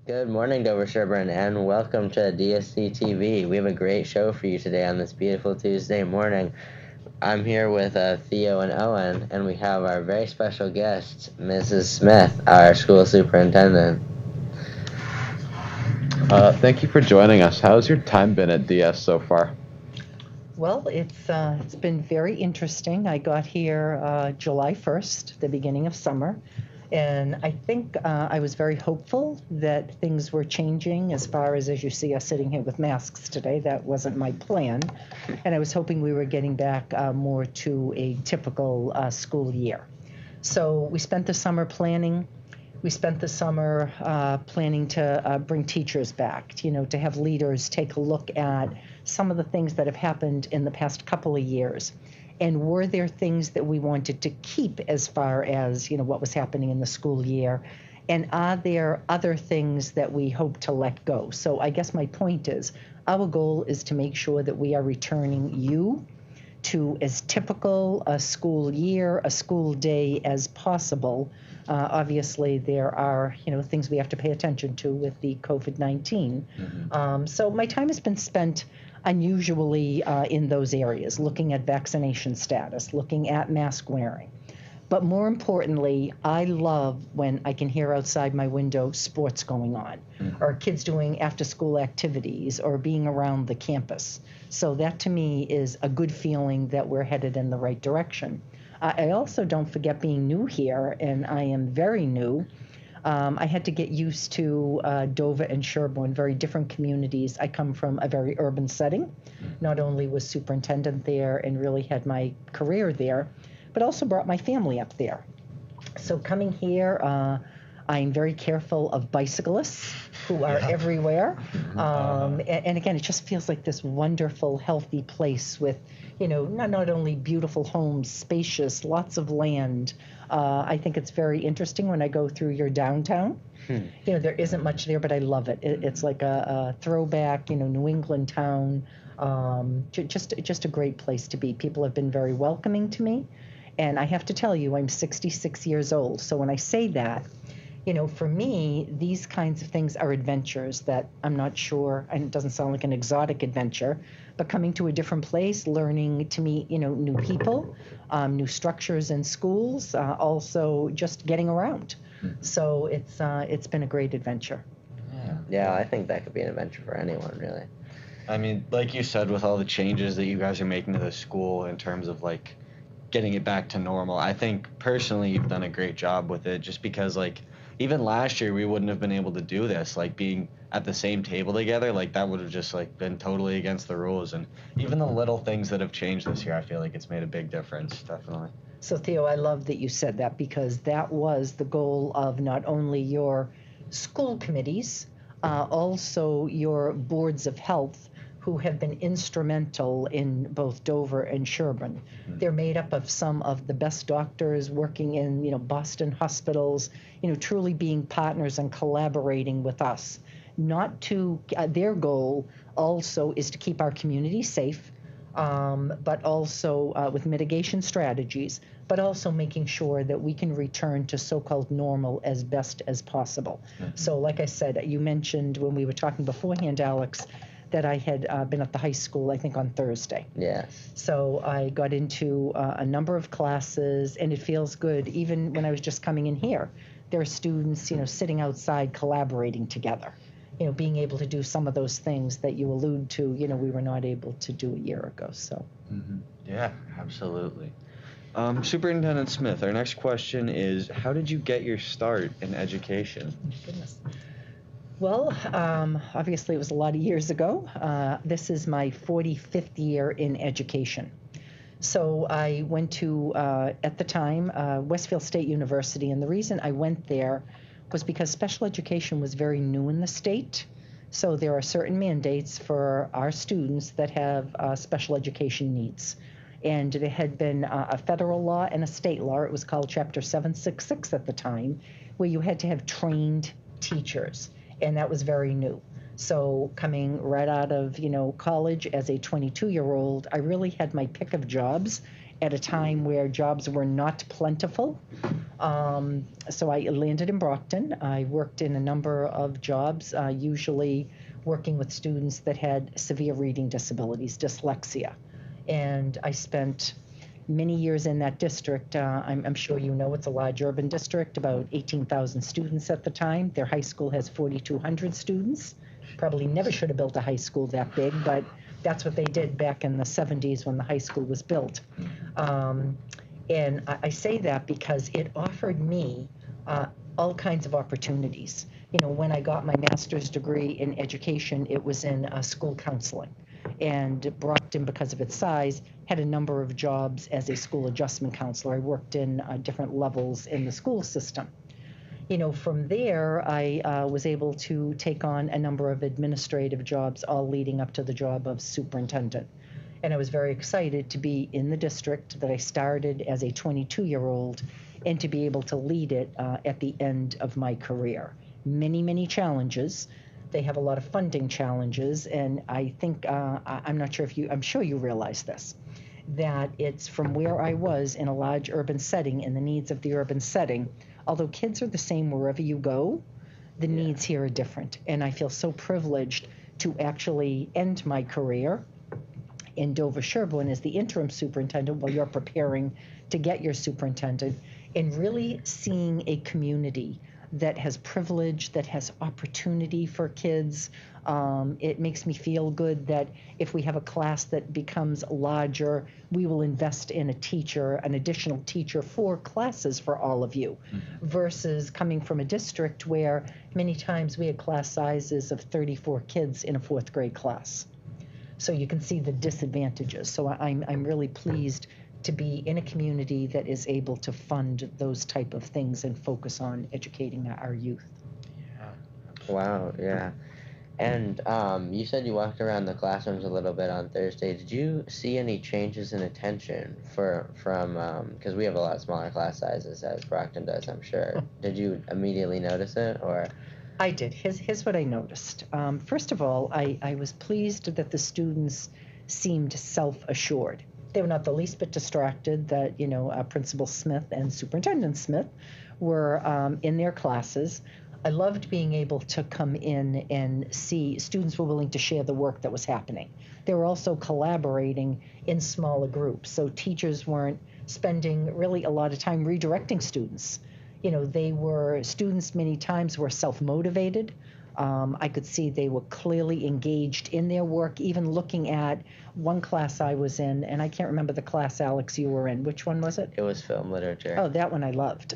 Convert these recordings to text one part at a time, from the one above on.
Good morning, Dover-Sherborn, and welcome to DSC TV. We have a great show for you today on this beautiful Tuesday morning. I'm here with Theo and Owen, and we have our very special guest, Mrs. Smith, our school superintendent. Thank you for joining us. How's your time been at DS so far? Well, it's been very interesting. I got here July 1st, the beginning of summer, and I think I was very hopeful that things were changing as you see us sitting here with masks today. That wasn't my plan, and I was hoping we were getting back more to a typical school year. So we spent the summer planning. We spent the summer planning to bring teachers back, to have leaders take a look at some of the things that have happened in the past couple of years. And were there things that we wanted to keep as far as, what was happening in the school year? And are there other things that we hope to let go? So I guess my point is, our goal is to make sure that we are returning you to as typical a school year, a school day as possible. Obviously, there are things we have to pay attention to with the COVID-19. So my time has been spent unusually in those areas, looking at vaccination status, looking at mask wearing. But more importantly, I love when I can hear outside my window sports going on, or kids doing after-school activities, or being around the campus. So that to me is a good feeling that we're headed in the right direction. I also don't forget being new here, and I am very new. I had to get used to Dover and Sherborn, very different communities. I come from a very urban setting. Not only was superintendent there and really had my career there, but also brought my family up there. So coming here, I'm very careful of bicyclists who are everywhere. And again, it just feels like this wonderful, healthy place with, not only beautiful homes, spacious, lots of land. I think it's very interesting when I go through your downtown. There isn't much there, but I love it. It's like a throwback, New England town. Just a great place to be. People have been very welcoming to me. And I have to tell you, I'm 66 years old. So when I say that, for me, these kinds of things are adventures that I'm not sure, and it doesn't sound like an exotic adventure, but coming to a different place, learning to meet, new people, new structures in schools, also just getting around. So it's been a great adventure. Yeah, I think that could be an adventure for anyone, really. I mean, like you said, with all the changes that you guys are making to the school in terms of getting it back to normal, I think personally you've done a great job with it, just because even last year we wouldn't have been able to do this, being at the same table together, that would have just been totally against the rules. And even the little things that have changed this year, I feel like it's made a big difference, definitely. So Theo, I love that you said that, because that was the goal of not only your school committees, also your boards of health, who have been instrumental in both Dover and Sherborn. They're made up of some of the best doctors working in, Boston hospitals, truly being partners and collaborating with us. Not to, their goal also is to keep our community safe, but also with mitigation strategies, but also making sure that we can return to so-called normal as best as possible. So like I said, you mentioned when we were talking beforehand, Alex, that I had been at the high school, I think, on Thursday. Yes. So I got into a number of classes, and it feels good. Even when I was just coming in here, there are students, sitting outside collaborating together, being able to do some of those things that you allude to, we were not able to do a year ago. So. Yeah, absolutely. Superintendent Smith, our next question is, how did you get your start in education? Oh, goodness. Well, obviously it was a lot of years ago. This is my 45th year in education. So I went to, at the time, Westfield State University, and the reason I went there was because special education was very new in the state. So there are certain mandates for our students that have special education needs. And there had been a federal law and a state law. It was called Chapter 766 at the time, where you had to have trained teachers. And that was very new. So coming right out of, college as a 22-year-old, I really had my pick of jobs at a time where jobs were not plentiful. So I landed in Brockton. I worked in a number of jobs, usually working with students that had severe reading disabilities, dyslexia. And I spent many years in that district. I'm sure you know it's a large urban district, about 18,000 students at the time. Their high school has 4,200 students. Probably never should have built a high school that big, but that's what they did back in the 70s when the high school was built. And I say that because it offered me all kinds of opportunities. When I got my master's degree in education, it was in school counseling. And Brockton, because of its size, had a number of jobs as a school adjustment counselor. I worked in different levels in the school system. From there, I was able to take on a number of administrative jobs, all leading up to the job of superintendent. And I was very excited to be in the district that I started as a 22-year-old and to be able to lead it at the end of my career. Many, many challenges. They have a lot of funding challenges, and I think, I'm sure you realize this, that it's from where I was in a large urban setting and the needs of the urban setting. Although kids are the same wherever you go, the needs here are different. And I feel so privileged to actually end my career in Dover-Sherborn as the interim superintendent while you're preparing to get your superintendent, and really seeing a community that has privilege, that has opportunity for kids. It makes me feel good that if we have a class that becomes larger, we will invest in a teacher, an additional teacher for classes for all of you, versus coming from a district where many times we had class sizes of 34 kids in a fourth grade class. So you can see the disadvantages. So I'm really pleased to be in a community that is able to fund those type of things and focus on educating our youth. Wow, yeah. And you said you walked around the classrooms a little bit on Thursday. Did you see any changes in attention from because we have a lot smaller class sizes as Brockton does, I'm sure. Did you immediately notice it, or? I did. Here's what I noticed. First of all, I was pleased that the students seemed self-assured. They were not the least bit distracted that, Principal Smith and Superintendent Smith were in their classes. I loved being able to come in and see students were willing to share the work that was happening. They were also collaborating in smaller groups, so teachers weren't spending really a lot of time redirecting students. Students many times were self-motivated. I could see they were clearly engaged in their work, even looking at one class I was in, and I can't remember the class, Alex, you were in. Which one was it? It was film literature. Oh, that one I loved.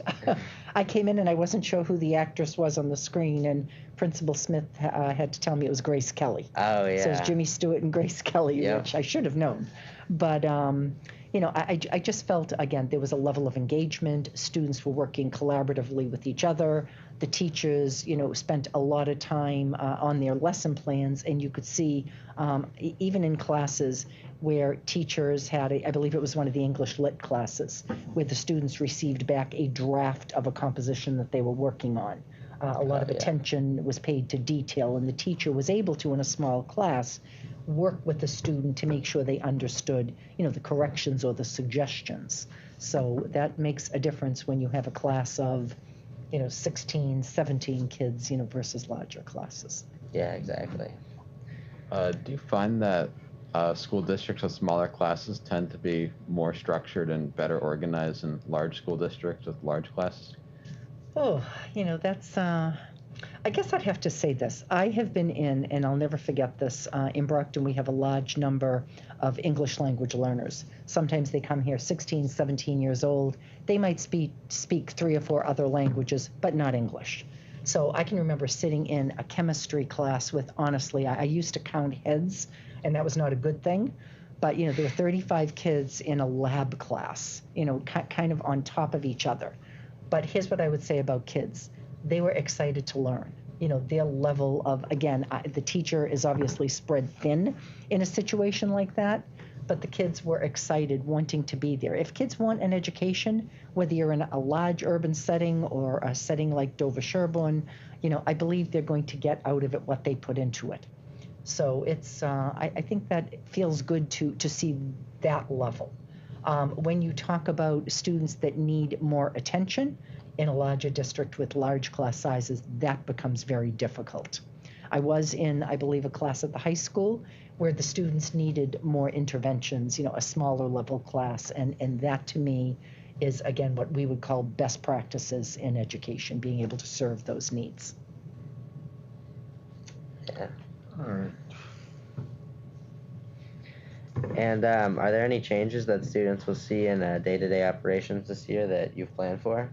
I came in and I wasn't sure who the actress was on the screen, and Principal Smith had to tell me it was Grace Kelly. Oh, yeah. So it was Jimmy Stewart and Grace Kelly, Yep. which I should have known. But I just felt, again, there was a level of engagement. Students were working collaboratively with each other. The teachers, spent a lot of time on their lesson plans, and you could see, even in classes where teachers had, I believe it was one of the English Lit classes, where the students received back a draft of a composition that they were working on. A lot of attention was paid to detail, and the teacher was able to, in a small class, work with the student to make sure they understood, the corrections or the suggestions. So that makes a difference when you have a class of, 16, 17 kids, versus larger classes. Yeah, exactly. Do you find that school districts with smaller classes tend to be more structured and better organized than large school districts with large classes? Oh, that's, I guess I'd have to say this. I have been in, and I'll never forget this, in Brockton we have a large number of English language learners. Sometimes they come here 16, 17 years old. They might speak 3 or 4 other languages, but not English. So I can remember sitting in a chemistry class with, honestly, I used to count heads, and that was not a good thing. But, there were 35 kids in a lab class, kind of on top of each other. But here's what I would say about kids. They were excited to learn. Their level of, again, the teacher is obviously spread thin in a situation like that, but the kids were excited, wanting to be there. If kids want an education, whether you're in a large urban setting or a setting like Dover-Sherborn, I believe they're going to get out of it what they put into it. So it's, I think that it feels good to see that level. When you talk about students that need more attention in a larger district with large class sizes, that becomes very difficult. I was in, I believe, a class at the high school where the students needed more interventions, a smaller level class. And that to me is, again, what we would call best practices in education, being able to serve those needs. Yeah. All right. And are there any changes that students will see in day-to-day operations this year that you've planned for?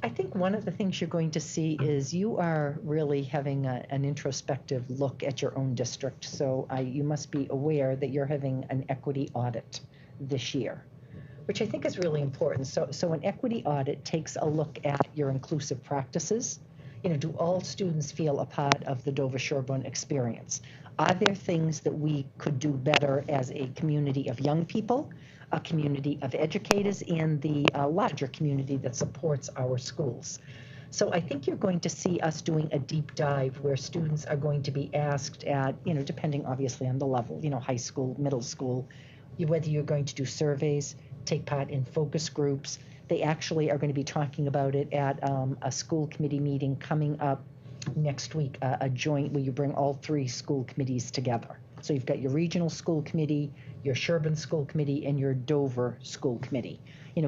I think one of the things you're going to see is you are really having an introspective look at your own district. So you must be aware that you're having an equity audit this year, which I think is really important. So an equity audit takes a look at your inclusive practices. Do all students feel a part of the Dover-Sherborn experience? Are there things that we could do better as a community of young people, a community of educators, and the larger community that supports our schools? So I think you're going to see us doing a deep dive where students are going to be asked at, depending obviously on the level, high school, middle school, whether you're going to do surveys, take part in focus groups. They actually are going to be talking about it at a school committee meeting coming up next week, a joint where you bring all 3 school committees together. So you've got your regional school committee, your Sherborn school committee, and your Dover school committee,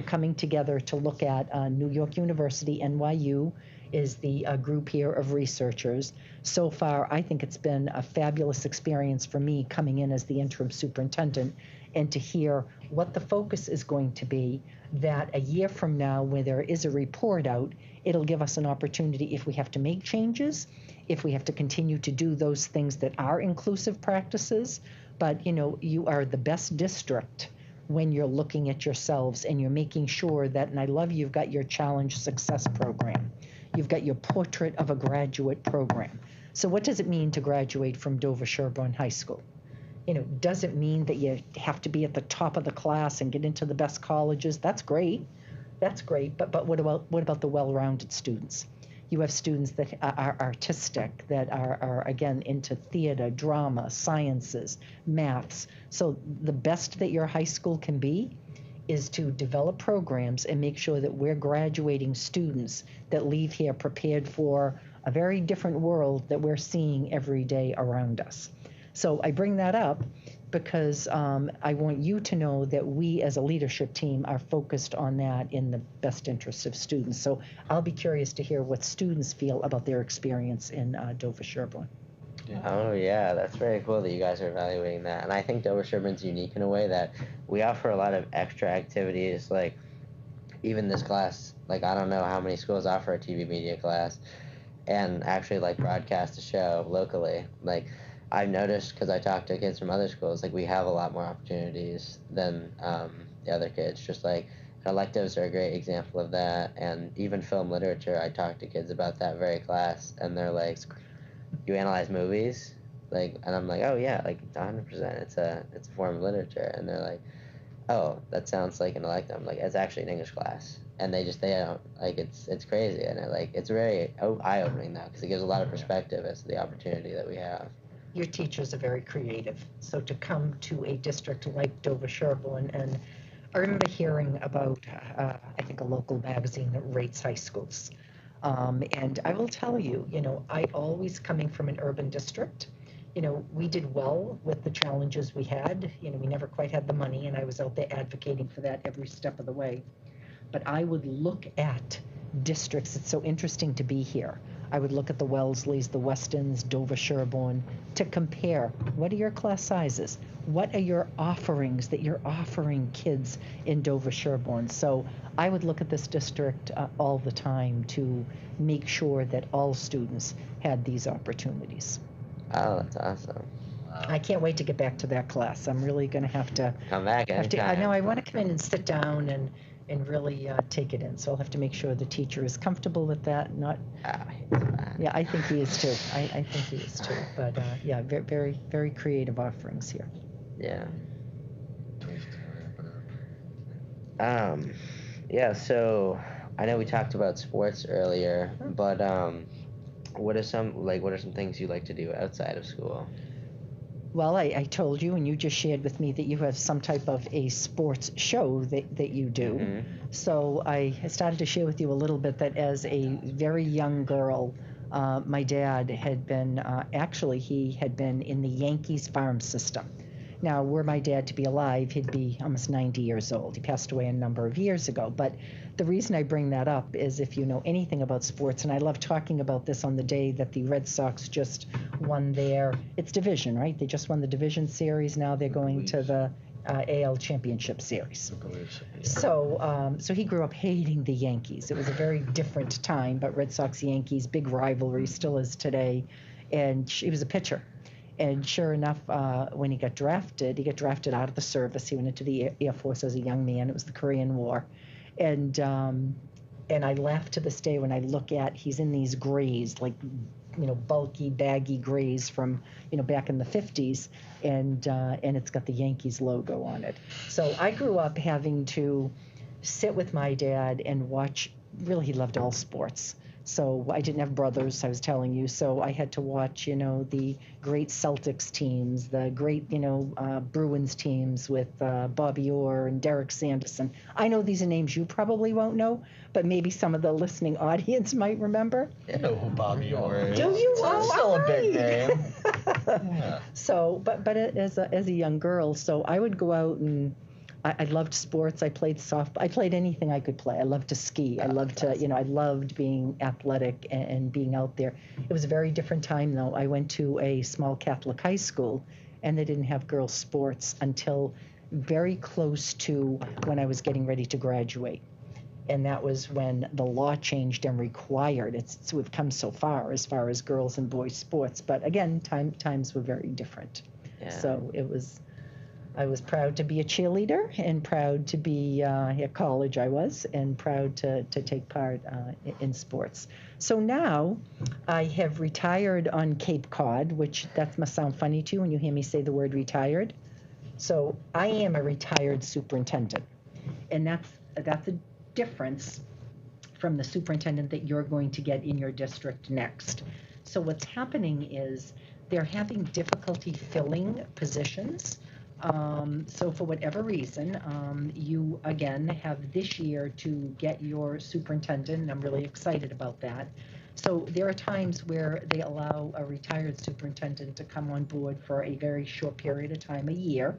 coming together to look at New York University, NYU is the group here of researchers. So far, I think it's been a fabulous experience for me coming in as the interim superintendent and to hear what the focus is going to be, that a year from now, when there is a report out, it'll give us an opportunity if we have to make changes, if we have to continue to do those things that are inclusive practices. But, you are the best district when you're looking at yourselves and you're making sure that, and I love you've got your challenge success program. You've got your portrait of a graduate program. So what does it mean to graduate from Dover-Sherborn High School? Does it mean that you have to be at the top of the class and get into the best colleges? That's great. That's great. But what about the well-rounded students? You have students that are artistic, that are again into theater, drama, sciences, maths. So the best that your high school can be is to develop programs and make sure that we're graduating students that leave here prepared for a very different world that we're seeing every day around us. So I bring that up because I want you to know that we as a leadership team are focused on that in the best interest of students. So I'll be curious to hear what students feel about their experience in Dover-Sherborn. Yeah. Oh yeah, that's very cool that you guys are evaluating that. And I think Dover-Sherborn's unique in a way that we offer a lot of extra activities, like even this class, like I don't know how many schools offer a TV media class and actually like broadcast a show locally. Like I've noticed, because I talk to kids from other schools, like we have a lot more opportunities than the other kids. Just like electives are a great example of that, and even film literature. I talk to kids about that very class, and they're like, "You analyze movies?" Like, and I'm like, "Oh yeah, like 100%. It's a form of literature." And they're like, "Oh, that sounds like an elective." I'm like, "It's actually an English class," and they don't like it's crazy, and it's very eye-opening now because it gives a lot of perspective as to the opportunity that we have. Your teachers are very creative. So to come to a district like Dover-Sherborn, and I remember hearing about, I think, a local magazine that rates high schools. And I will tell you, I always coming from an urban district, we did well with the challenges we had. We never quite had the money, and I was out there advocating for that every step of the way. But I would look at districts. It's so interesting to be here. I would look at the Wellesleys, the Westons, Dover-Sherborn to compare. What are your class sizes? What are your offerings that you're offering kids in Dover-Sherborn? So I would look at this district all the time to make sure that all students had these opportunities. Oh, that's awesome. I can't wait to get back to that class. I'm really going to have to come back anytime. I know I want to come in and sit down and really take it in. So I'll have to make sure the teacher is comfortable with that. Not. Yeah, I think he is too. I think he is too. But yeah, very, very, very creative offerings here. Yeah. Yeah. So I know we talked about sports earlier, but what are some things you like to do outside of school? Well, I told you, and you just shared with me that you have some type of a sports show that you do. Mhm. So I started to share with you a little bit that as a very young girl, my dad had been, actually, he had been in the Yankees farm system. Now, were my dad to be alive, he'd be almost 90 years old. He passed away a number of years ago. But the reason I bring that up is if you know anything about sports, and I love talking about this on the day that the Red Sox just won it's division, right? They just won the division series. Now they're going to the AL Championship Series. So he grew up hating the Yankees. It was a very different time, but Red Sox-Yankees, big rivalry, still is today. And he was a pitcher. And sure enough, when he got drafted out of the service. He went into the Air Force as a young man. It was the Korean War. And I laugh to this day when I look at, he's in these grays, like, bulky, baggy grays from, back in the 50s. And it's got the Yankees logo on it. So I grew up having to sit with my dad and watch, really, he loved all sports. So I didn't have brothers, I was telling you. So I had to watch, the great Celtics teams, the great, Bruins teams with Bobby Orr and Derek Sanderson. I know these are names you probably won't know, but maybe some of the listening audience might remember. You know who Bobby Orr is. Do you? It's still a big name. Yeah. So, but as a young girl, so I would go out and I loved sports. I played softball. I played anything I could play. I loved to ski. I loved to, I loved being athletic and being out there. It was a very different time, though. I went to a small Catholic high school, and they didn't have girls' sports until very close to when I was getting ready to graduate. And that was when the law changed and required it. So we've come so far as girls and boys sports. But again, times were very different. Yeah. So I was proud to be a cheerleader and proud to be at college and proud to take part in sports. So now I have retired on Cape Cod, which that must sound funny to you when you hear me say the word retired. So I am a retired superintendent, and that's a difference from the superintendent that you're going to get in your district next. So what's happening is they're having difficulty filling positions. So for whatever reason, you again have this year to get your superintendent, and I'm really excited about that. So there are times where they allow a retired superintendent to come on board for a very short period of time, a year,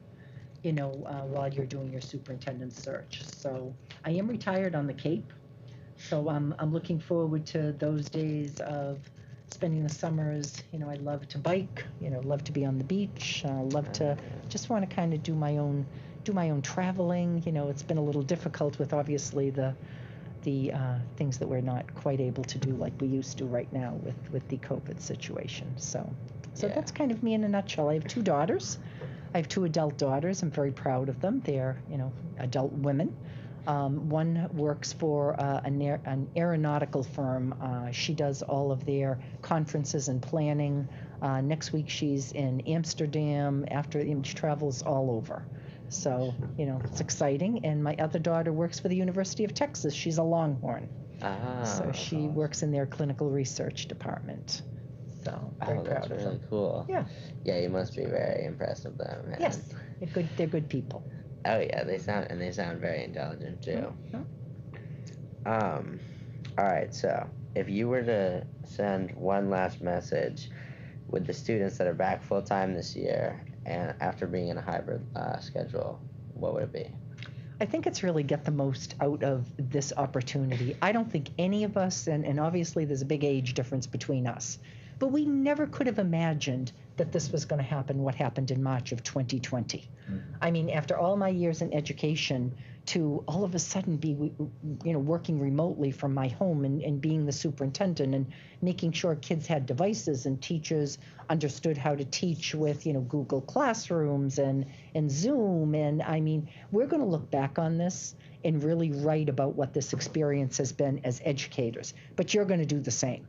while you're doing your superintendent search. So I am retired on the Cape, so I'm looking forward to those days of spending the summers. I love to bike, love to be on the beach, love to just want to kind of do my own traveling. It's been a little difficult with obviously the things that we're not quite able to do like we used to right now with the COVID situation. So Yeah. That's kind of me in a nutshell. I have two daughters. I have two adult daughters. I'm very proud of them. They're, adult women. One works for an aeronautical firm. She does all of their conferences and planning. Next week she's in Amsterdam. She travels all over. So, it's exciting. And my other daughter works for the University of Texas. She's a Longhorn. So she works in their clinical research department. So very proud that's of really them. cool. Yeah. Yeah, you must be very impressed with them. Man. Yes, they're good people. Oh yeah, they sound very intelligent too. Mm-hmm. All right, so if you were to send one last message with the students that are back full time this year and after being in a hybrid schedule, what would it be? I think it's really get the most out of this opportunity. I don't think any of us, and obviously there's a big age difference between us, but we never could have imagined that this was going to happen, what happened in March of 2020. I mean, after all my years in education, to all of a sudden be, working remotely from my home and being the superintendent and making sure kids had devices and teachers understood how to teach with, Google Classrooms and Zoom. And I mean, we're going to look back on this and really write about what this experience has been as educators, but you're going to do the same.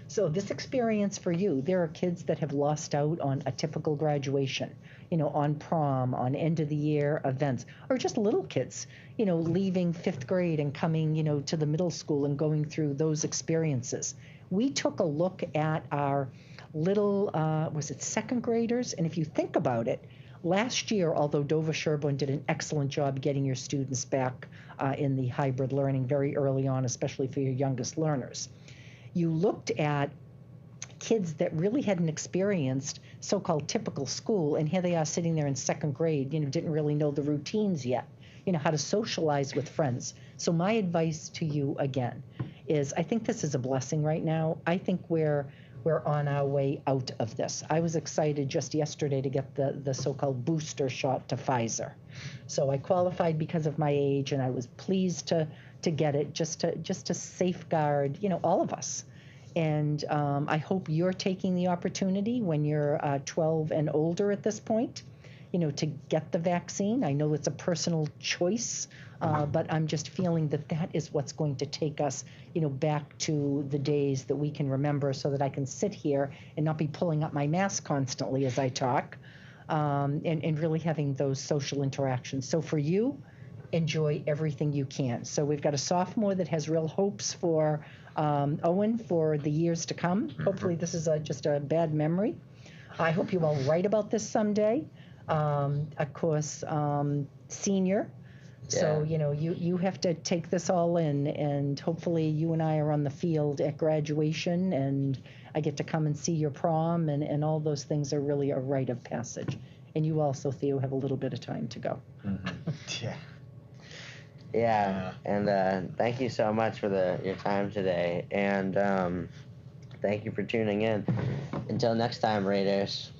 So this experience for you, there are kids that have lost out on a typical graduation, on prom, on end of the year events, or just little kids, leaving fifth grade and coming, to the middle school and going through those experiences. We took a look at our little, was it second graders? And if you think about it, last year, although Dover-Sherborn did an excellent job getting your students back in the hybrid learning very early on, especially for your youngest learners, you looked at kids that really hadn't experienced so-called typical school, and here they are sitting there in second grade, didn't really know the routines yet, how to socialize with friends. So my advice to you again is, I think this is a blessing right now. I think we're on our way out of this. I was excited just yesterday to get the so-called booster shot to Pfizer. So I qualified because of my age, and I was pleased to get it just to safeguard, all of us. And I hope you're taking the opportunity when you're 12 and older at this point, to get the vaccine. I know it's a personal choice, but I'm just feeling that is what's going to take us, back to the days that we can remember, so that I can sit here and not be pulling up my mask constantly as I talk, and really having those social interactions. So for you, enjoy everything you can. So we've got a sophomore that has real hopes for Owen for the years to come. Hopefully this is just a bad memory. I hope you all write about this someday. Of course, senior. Yeah. So, you have to take this all in, and hopefully you and I are on the field at graduation, and I get to come and see your prom, and all those things are really a rite of passage. And you also, Theo, have a little bit of time to go. Yeah. Yeah, and thank you so much for your time today, and thank you for tuning in. Until next time, Raiders.